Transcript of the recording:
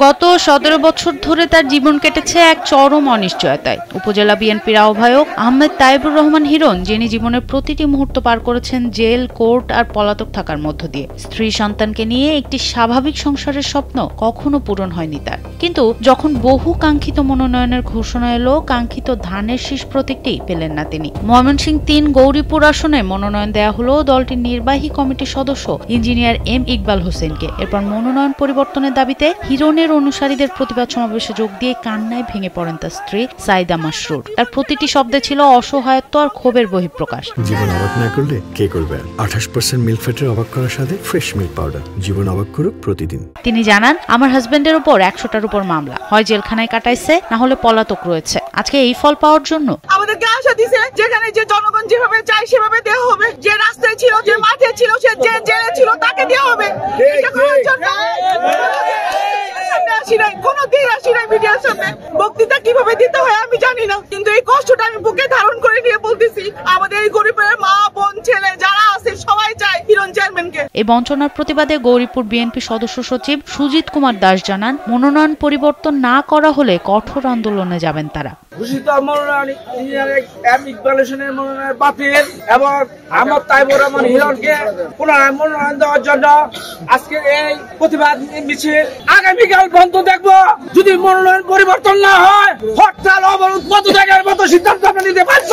গত 17 বছর ধরে তার জীবন কেটেছে এক চরম অনিশ্চয়তায়। উপজেলা বিএনপির আহ্বায়ক আহমেদ তাইবুর রহমান হিরণ, যিনি জীবনের প্রতিটি মুহূর্ত পার করেছেন জেল, কোর্ট আর পলাতক থাকার মধ্য দিয়ে। স্ত্রী সন্তানকে নিয়ে একটি স্বাভাবিক সংসারের স্বপ্ন কখনো পূরণ হয়নি তার। কিন্তু যখন বহু কাঙ্ক্ষিত মনোনয়নের ঘোষণা এলো, কাঙ্ক্ষিত ধানের শীষ প্রতীকটি পেলেন না তিনি। ময়মনসিংহ ৩ গৌরীপুর আসনে মনোনয়ন দেয়া হলো দলটির নির্বাহী কমিটির সদস্য ইঞ্জিনিয়ার এম ইকবাল হোসেনকে। এরপর মনোনয়ন পরিবর্তনের দাবিতে হিরণের অনুসারীদের প্রতিবাদ সমাবেশে যোগ দিয়ে কান্নায় ভেঙে পড়েন তার স্ত্রী সাইদা মাসরুর। তার প্রতিটি শব্দে ছিল অসহায়ত্ব আর ক্ষোভের বহিঃপ্রকাশ। জীবন অবাক না করলে কে করবে? 28% মিল্ক ফ্যাটের অবাক করার সাথে ফ্রেশ মিল্ক পাউডার। জীবন অবাক করুক প্রতিদিন। তিনি জানান, আমার হাজবেন্ডের উপর 100টার উপর মামলা, হয় জেলখানায় কাটাইছে, না হলে পলাতক রয়েছে। আজকে এই ফল পাওয়ার জন্য আমাদেরকে আশা দিছে, যেখানে যে জনগণ যেভাবে চায় সেভাবে দেওয়া হবে। যে রাস্তায় ছিল, যে মাঠে ছিল, সে যে জেলে ছিল, তাকে দেওয়া হবে। এটা করার জন্য কোনদিন আসি নাই মিডিয়ার সামনে। বক্তৃতা কিভাবে দিতে হয় আমি জানি না, কিন্তু এই কষ্টটা আমি বুকে ধারণ করে নিয়ে বলতেছি, আমাদের এই গরিবের মা, বোন, ছেলে যারা আছে সবাই চায় হিরণ চেয়ারম্যানকে। এই বঞ্চনার প্রতিবাদে গৌরীপুর বিএনপি সদস্য সচিব সুজিত কুমার দাস জানান, মনোনয়ন পরিবর্তন না করা হলে কঠোর আন্দোলনে যাবেন তারা। ঘোষিত মনোনয়ন ইঞ্জিনিয়ার এম ইকবাল হোসেনের মনোনয়ন বাতিল এবং আহমদ তাইবুর রহমান হিরণকে পুনরায় মনোনয়ন দেওয়ার জন্য আজকের এই প্রতিবাদ মিছিল আগামীকাল বন্ধ দেখবো। যদি মনোনয়ন পরিবর্তন না হয়, হরতাল, অবরোধ, পদত্যাগের মতো সিদ্ধান্ত নিতে বাধ্য।